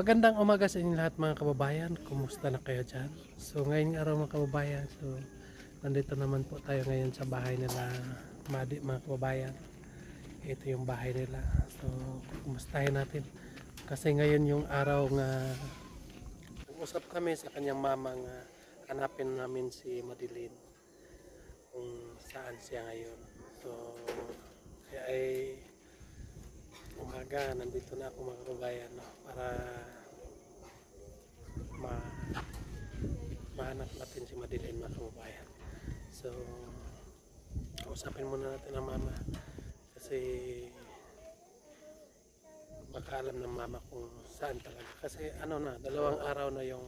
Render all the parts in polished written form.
Magandang umaga sa inyo lahat mga kababayan. Kumusta na kayo dyan? So ngayong araw mga kababayan, so nandito naman po tayo ngayon sa bahay nila Madi mga kababayan. Ito yung bahay nila. So kumustahin natin. Kasi ngayon yung araw nga nag-usap kami sa kanyang mama nga hanapin namin si Madeline kung saan siya ngayon. So kaya ay umaga, nandito na ako mga kababayan, no? Para ma mahanap natin si Madeline mga kababayan. So kausapin muna natin ang mama kasi baka alam ng mama kung saan talaga, kasi ano na, 2 araw na yung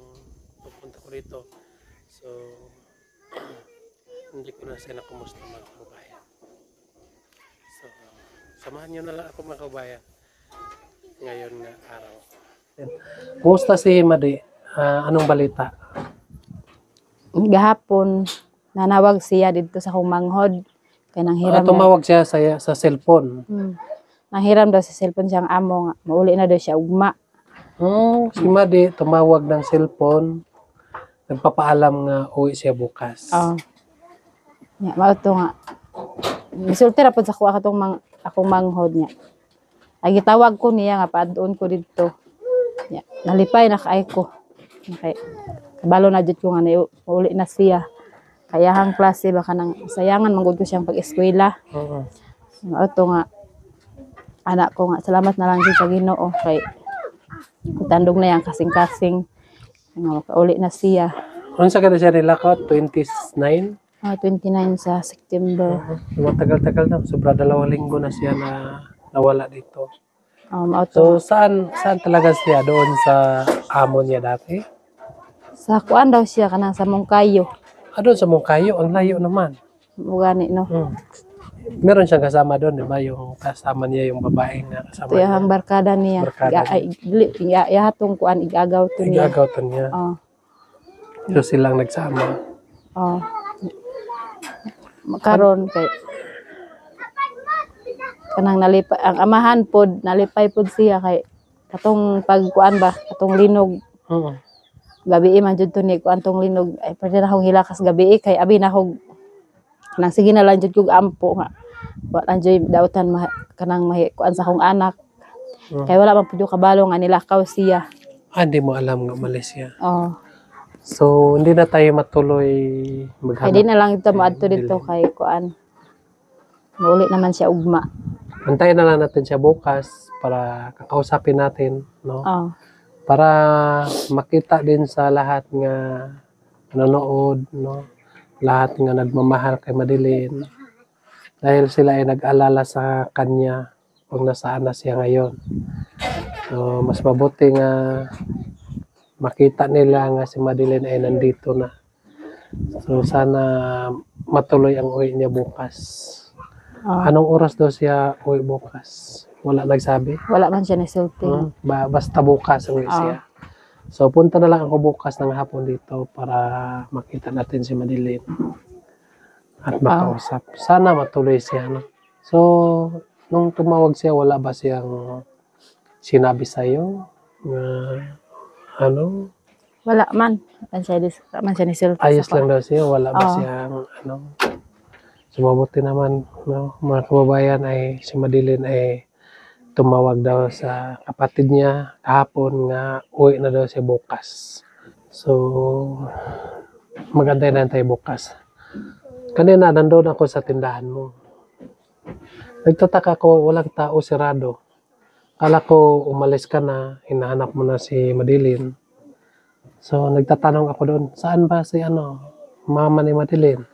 pupunta ko rito. So hindi ko na sila kumusta mga kababayan. So samahan nyo na lang ako mga kababayan ngayon na araw. Kumusta si Madi? Anong balita? Gahapon nanawag siya dito sa humanghod kay nanghiram Tumawag siya sa cellphone. nanghiram daw sa cellphone siyang amo nga mauli na daw siya ugma. Si Madi tumawag ng cellphone, nagpapaalam nga uwi siya bukas. Ya, mao to nga. Misulti ra pud sa kuha akong manghod niya. Ay gitawag ko niya nga paadun ko didto. Ya, nalipay na kaay ko. Okay. Kabalo na jud ko nga uli na siya. Kaya hang klase baka nang sayangan manggod ko siyang pag-eskwela. Mao to nga anak ko nga salamat na lang sa Ginoo kay tandog na yang kasing-kasing nga makauli na siya. Unsa kada siya nilakot? 29? 29 sa September. Matagal-tagal na. Sobra 2 linggo na siya na nawala dito. Mao So to. saan talaga siya? Doon sa amo niya dati? Sa kuan daw siya kanang sa Mongkayo. Doon sa Mongkayo, ang layo naman. Mugani no. Meron siyang kasama doon, di ba? Yung kasama niya, yung babaeng na kasama Ito yung barkada niya. Hatong kuan igagaw to niya. Igagaw to niya. So silang nagsama. Makaron kay kanang nalipay ang amahan pod nalipay pod siya kay katong pagkuan ba katong linog. Gabi man jud to ni kuan tong linog ay pwede na akong hilakas gabi kay abi na akong nang sige na lang jud kog ampo nga wala jud dautan kanang kuan sa akong anak. Kay wala man pud kabalo nga nilakaw siya. Hindi mo alam nga umalis siya. So hindi na tayo matuloy maghanap. Hindi na lang ito maadto dito kay kuan. Mauli naman siya ugma. Antayin na lang natin siya bukas para kakausapin natin, no? Para makita din sa lahat nga nanonood, no? Lahat nga nagmamahal kay Madeline. Dahil sila ay nag-alala sa kanya kung nasaan na siya ngayon. So, mas mabuti nga makita nila nga si Madeline ay nandito na. So, sana matuloy ang uwi niya bukas. Anong oras daw siya uwi bukas? Wala nagsabi? Wala man siya nasulti. Basta bukas uwi siya. So, punta na lang ako bukas ng hapon dito para makita natin si Madeline at makausap. Sana matuloy siya, no? So, nung tumawag siya, wala ba siyang sinabi sa'yo? Wala man. Man siya nasulti. Ayos lang daw siya, wala ba siyang So, mabuti naman, no? Mga kababayan ay si Madeline ay tumawag daw sa kapatid niya kahapon nga uwi na daw siya bukas. So, magantay na tayo bukas. Kanina, nandun ako sa tindahan mo. Nagtataka ko, walang tao, sirado. Kala ko umalis ka na, hinahanap mo na si Madeline. So, nagtatanong ako doon, saan ba si mama ni Madeline?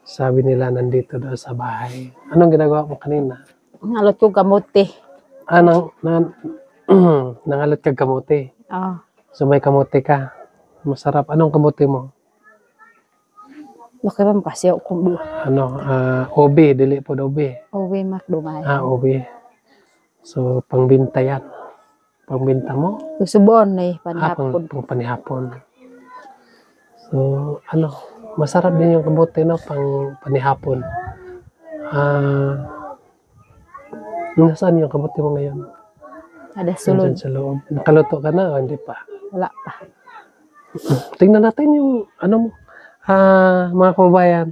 Sabi nila, nandito daw sa bahay. Anong ginagawa mo kanina? Nalot ko kamote. Nangalot kag kamote. So may kamote ka. Masarap. Anong kamote mo? Bakit ba kasi ako Obi, dili po obi. Obi makdumay. Obi. So pangbinta yan. Pangbinta mo? Subon na panihapon. Pang panihapon. So masarap din yung kamote, no, pang panihapon. Nasaan yung kamote mo ngayon? Ada sulod. Nandyan sa loob. Nakaluto ka na o hindi pa? Wala pa. Tingnan natin yung ano mo. Mga kababayan,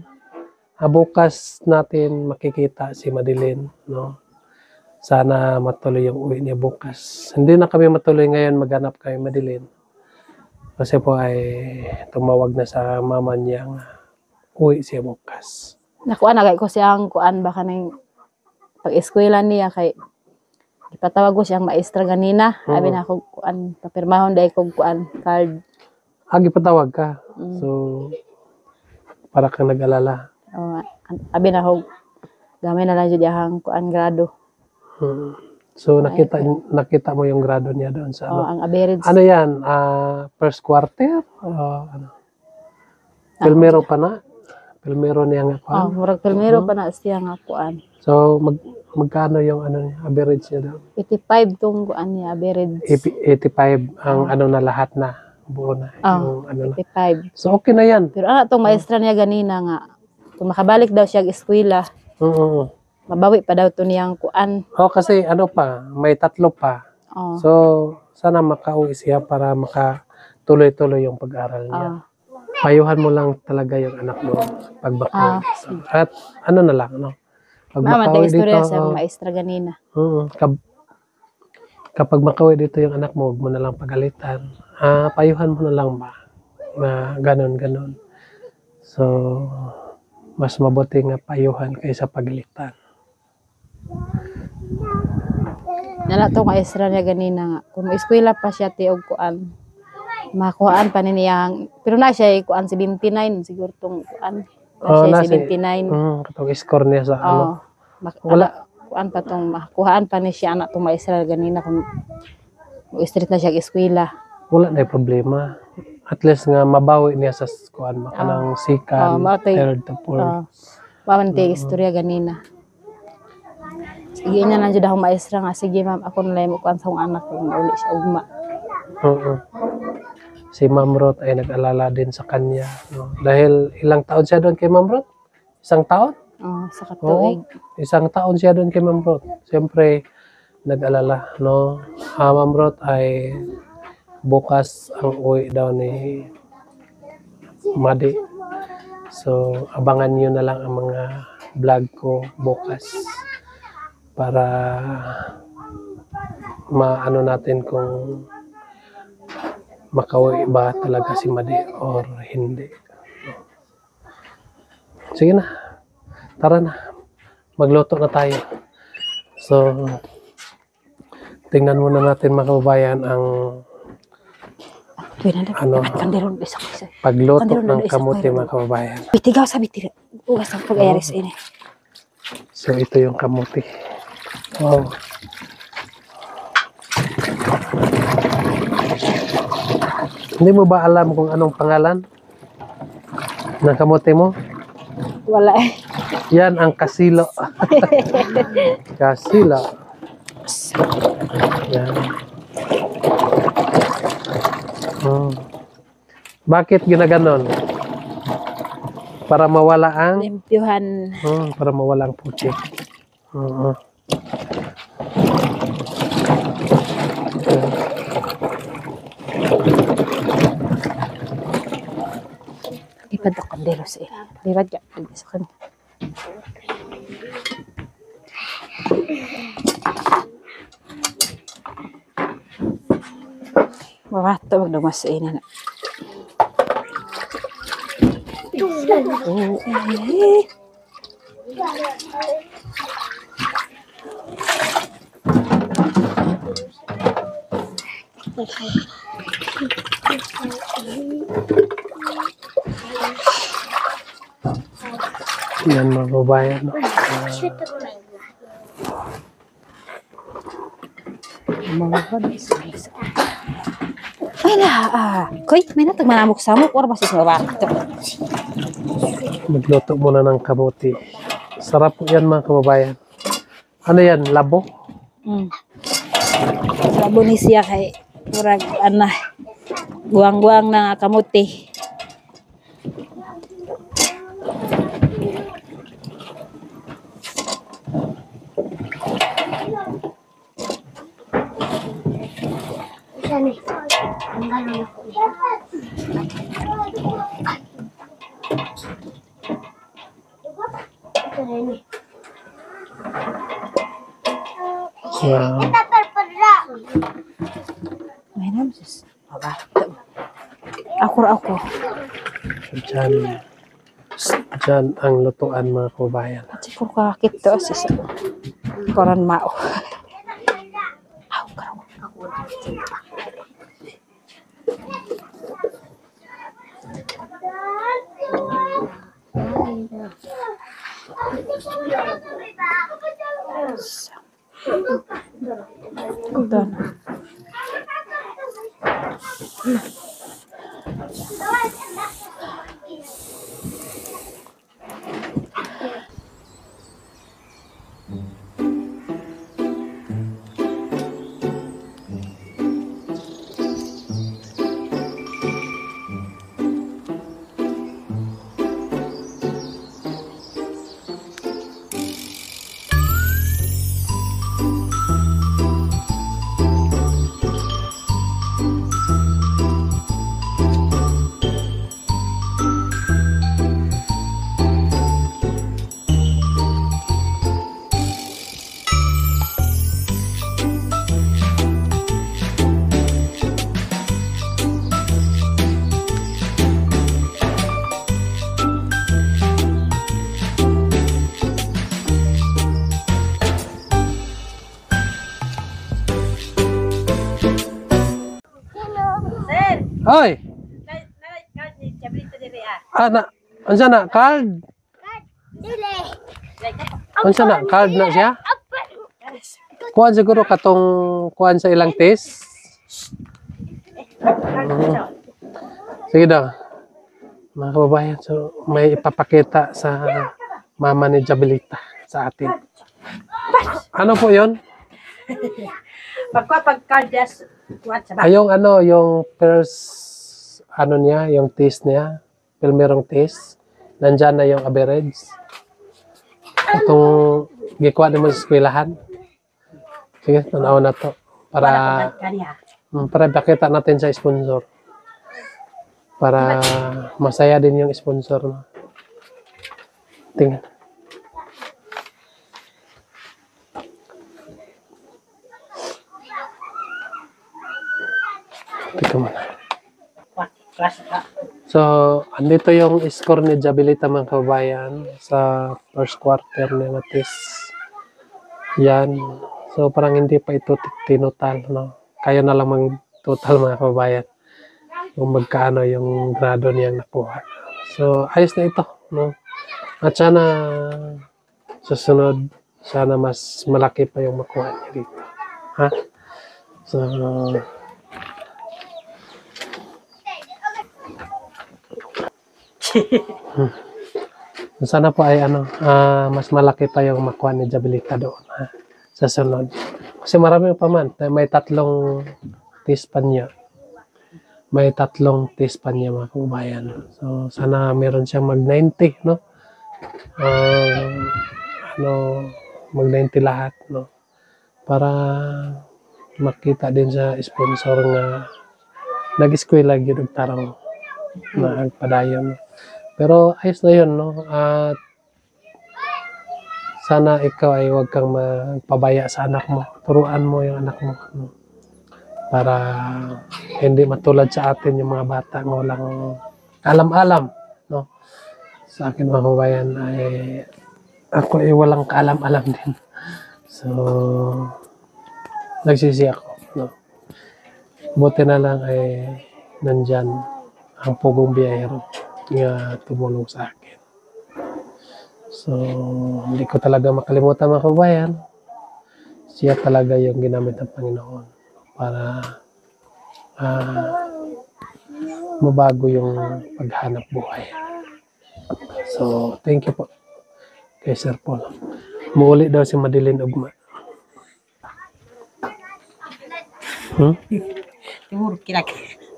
bukas natin makikita si Madeline, no? Sana matuloy yung uwi niya bukas. Hindi na kami matuloy ngayon maghanap kay Madeline. Kasi po ay tumawag na sa mama niya nga uwi siya bukas. Nakuan na kay ko siyang kuan baka nang pag-eskwela niya kay ipatawag ko siyang maestra ganina. Abi na ako kuan papirmahon dai kog kuan card. Agi patawag ka. So para kang nag-alala. Abi na ako gamay na lang jud yang kuan grado. So nakita mo yung grado niya doon sa ano? Ang average. Ano yan? First quarter? Ano? Pilmero pa na? Pilmero niya nga kuan? Murag pilmero pa na siya nga kuan. So magkano yung ano niya, average niya doon? 85 tong kuan niya average. 85 ang ano na lahat na buo na yung ano na. 85. So okay na yan. Pero tong maestra niya ganina nga kung makabalik daw siya eskwela. Mabawi pa daw to niyang kuan. Kasi ano pa, may 3 pa. So sana makauwi siya para makatuloy-tuloy yung pag-aral niya. Payuhan mo lang talaga yung anak mo pag makauwi. At ano na lang, no? Pag makauwi dito, sa maestra ganina. Kapag makauwi dito yung anak mo, huwag mo na lang pagalitan. Payuhan mo na lang ba? Na ganon. So, mas mabuti nga payuhan kaysa pagalitan. Nala to maestra niya ganina nga. Kung eskwela pa siya ti og kuan. Makuhaan pa niyang pero na siya kuan 79 siguro tong kuan. Na siya 79. Katong score niya sa ano. Wala kuan pa tong makuhaan pa ni siya anak tong maestra ganina kung street na siya eskwela. Wala na problema. At least nga mabawi niya sa kuan makanang second, third to fourth. Pamanti istorya ganina. Sige niya na jud akong maestra nga sige ma'am ako na lang mo kuan sa akong anak kung uli siya ugma. Si Ma'am Ruth ay nag-alala din sa kanya, no? Dahil ilang taon siya doon kay Ma'am Ruth? Isang taon? Sa katuig. Isang taon siya doon kay Ma'am Ruth. Siyempre nag-alala, no? Ma'am Ruth ay bukas ang uwi daw ni Madi. So abangan niyo na lang ang mga vlog ko bukas para maano natin kung makauwi ba talaga si Madi or hindi. Sige na. Tara na. Magluto na tayo. So, tingnan muna natin mga kababayan ang pagluto ng kamuti mga kababayan. Bitigaw sa bitir. Ugas ang pag-ayaris ini. So, ito yung kamuti. Wow. Hindi mo ba alam kung anong pangalan ng kamote mo? Wala Yan ang kasilo. Kasilo. Yan. Bakit ginaganon? Para mawala ang limpyuhan. Para mawala ang putik. Lipad ako kandelo sa ila. Lipad ka. Sa kanya. Mawato magdumas sa ina na. Yan mga babayan. Ay na, koy, may natag manamok sa mo, or basis nga ba? Magluto muna ng kamuti. Sarap po yan mga kababayan. Ano yan? Labo? Labo ni siya kay murag guwang-guwang na kamuti. Wow. May naman sis. Ako. Dyan ang lutuan mga kabayan. At ko kakit to sis. Koran mao. Aw, karaw. Doon. Hoy! Na, unsa na? Card? Unsa na? Card na siya? Kuhan siguro katong kuhan sa ilang test. Sige daw. Mga kababayan, so may ipapakita sa mama ni Jabelita sa atin. Ano po yon? Pag-card Yung ano, yung first, ano niya, yung test niya, merong test, nandyan na yung average. Itong gikuha naman sa eskwelahan. Sige, tanaw na to. Para pakita natin sa sponsor. Para masaya din yung sponsor. No? Tingnan. Ito muna. So, andito yung score ni Jabelita mga kabayan sa first quarter na test. Yan. So, parang hindi pa ito tinutal, no? Kaya na lang mag-total mga kabayan. Kung magkano yung grado niyang nakuha. So, ayos na ito, no? At sana, susunod, sana mas malaki pa yung makuha niya dito. Ha? So, sana po ay ano, mas malaki pa yung makuha ni Jabelita doon ha, sa sunod. Kasi marami pa man, may 3 test pa niya. May 3 test pa niya mga kabayan. So sana meron siyang mag-90, no? Mag-90 lahat, no? Para makita din sa sponsor nga nag-eskwela gyud og tarong na agpadayon. Pero ayos na yun, no? At sana ikaw ay huwag kang magpabaya sa anak mo. Turuan mo yung anak mo. No? Para hindi matulad sa atin yung mga bata na walang alam-alam. No? Sa akin mga kabayan ay ako ay walang kaalam-alam din. So, nagsisi ako. No? Buti na lang ay nandyan ang pugong biyahero nga tumulong sa akin. So, hindi ko talaga makalimutan mga kabayan. Siya talaga yung ginamit ng Panginoon para mabago yung paghanap buhay. So, thank you po kay Sir Paul. Muuli daw si Madeline Ugma.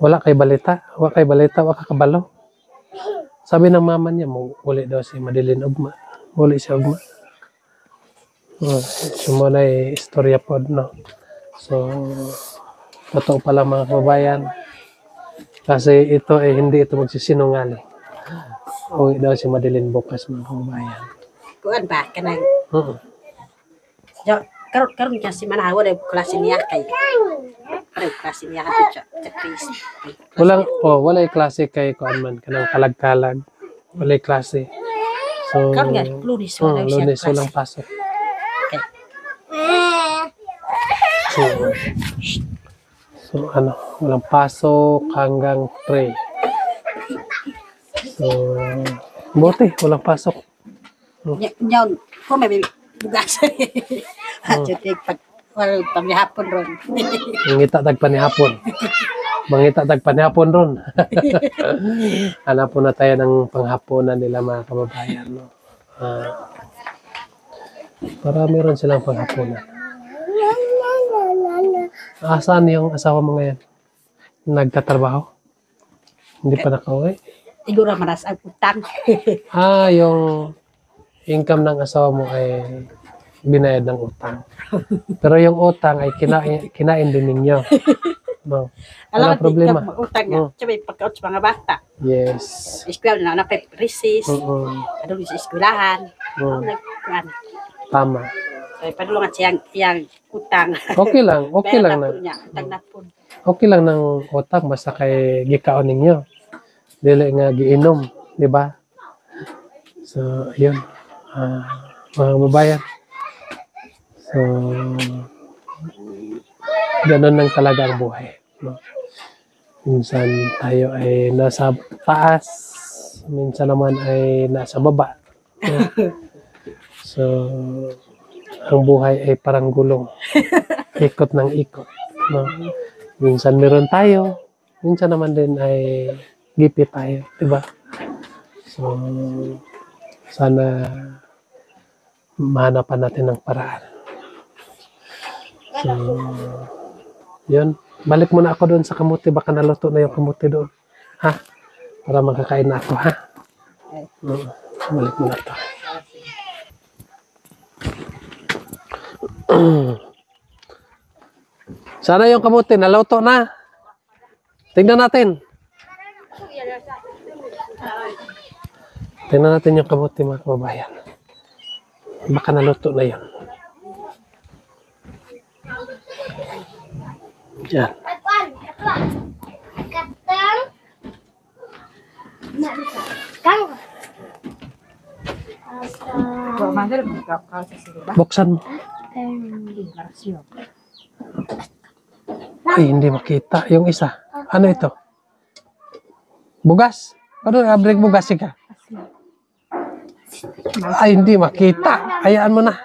Wala kay balita, wala kabalo. Sabi ng mama niya, uli daw si Madeline Ugma. Uli si Ugma. Sumuna istorya po, no? So, totoo pala mga kababayan, Kasi ito ay hindi ito magsisinungaling. Uwi daw si Madeline bukas mga kababayan. Kuan ba kanang Oo. karon niya si Manawa na klase niya kay. Pero klase niya ato sa Chris. Walay klase kay kuan man kanang kalag-kalag. Walay klase. So, Karon nga Lunes wala siya Lunes klase. walang pasok. Okay. So, walang pasok hanggang 3. So, buti, walang pasok. Nyaw ko may bugas. At yung pag wala pamihapon ron. Mangita tag panihapon. Mangita tag panihapon ron. Hanap po na tayo ng panghaponan nila mga kababayan. No? Para meron silang panghaponan. Saan yung asawa mo ngayon? Nagtatrabaho? Hindi pa nakauwi? Siguro maras ang utang. Yung income ng asawa mo ay binayad ng utang. Pero yung utang ay kinain din ninyo. No. Walang problema. Utang nga. Sabay pagkaot sa mga bata. Yes. Eskwela na napay recess. Padulong sa eskwelahan. Nagkuhan. Tama. So, padulungan siyang utang. Okay lang na. Utang na po. Okay lang ng utang basta kay gikaon ninyo. Dili nga giinom, di ba? So, yun. Mga kababayan. So, ganun lang talaga ang buhay. No? Minsan tayo ay nasa taas, minsan naman ay nasa baba. No? So, ang buhay ay parang gulong. Ikot ng ikot. No? Minsan meron tayo, minsan naman din ay gipit tayo, di ba? So, sana mahanapan natin ng paraan. So, yun. Balik muna ako doon sa kamuti. Baka naluto na yung kamuti doon. Ha? Para makakain na ako, ha? Balik muna ito. Sana yung kamuti. Naluto na. Tingnan natin. Tingnan natin yung kamuti mga kababayan. Baka naluto na yun. Yan. Buksan mo. Ay, hindi makita. Yung isa. Ano ito? Bugas? Ano? Break bugas ka? Ay, hindi makita. Hayaan mo na.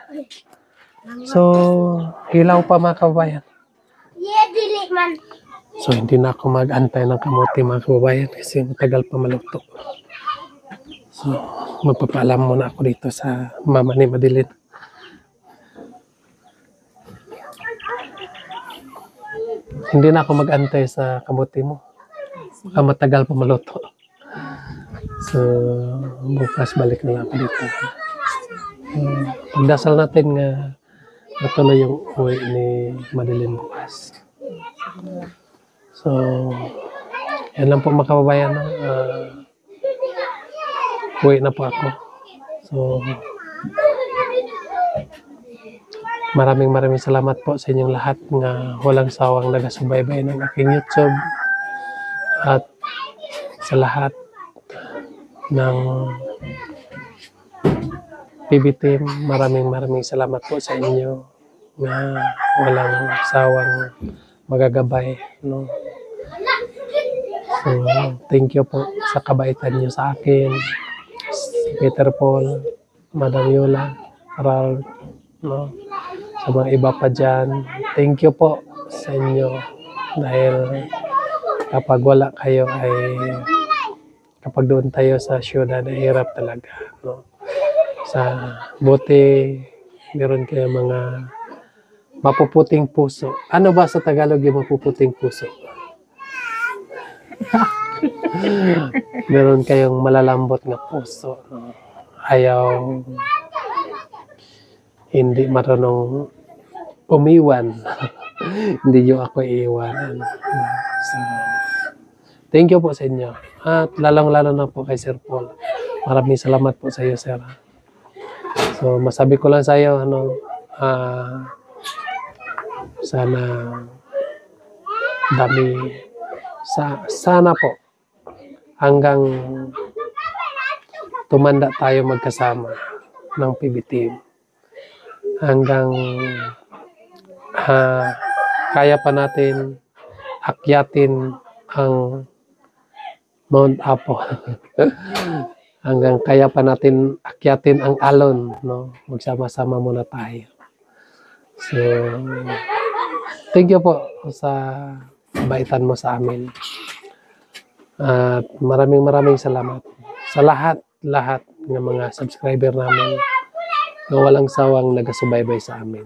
So, hilaw pa mga kababayan. So, hindi na ako mag-antay ng kamuti mga kababayan kasi matagal pa maluto. So, magpapaalam muna ako dito sa mama ni Madeline. Hindi na ako mag-antay sa kamuti mo. Baka matagal pa maluto. So, bukas balik na lang ako dito. Pagdasal natin nga matuloy yung uwi ni Madeline bukas. So, yan lang po mga kababayan. No? Uwi na po ako. So, maraming salamat po sa inyong lahat nga walang sawang nagasubaybay ng aking YouTube at sa lahat ng PB team. Maraming salamat po sa inyo nga walang sawang magagabay. No? So, thank you po sa kabaitan niyo sa akin. Peter Paul, Madam Yola, Ral, no? Sa mga iba pa dyan. Thank you po sa inyo dahil kapag wala kayo ay kapag doon tayo sa syudad ay hirap talaga. No? Sa buti meron kayo mga mapuputing puso. Ano ba sa Tagalog yung mapuputing puso? Meron kayong malalambot na puso. No? Ayaw hindi marunong umiwan. Hindi nyo ako iiwanan. So, Thank you po sa inyo. At lalong-lalo na po kay Sir Paul. Maraming salamat po sa iyo, Sir. So, masabi ko lang sa iyo, sana sana po hanggang tumanda tayo magkasama ng PB team. Hanggang kaya pa natin akyatin ang Mount Apo. Hanggang kaya pa natin akyatin ang alon, no? Magsama-sama muna tayo. So, thank you po sa baitan mo sa amin. At maraming salamat sa lahat ng mga subscriber namin na walang sawang nagasubaybay sa amin.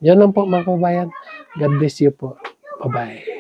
Yan lang po mga kabayan. God bless you po. Bye-bye.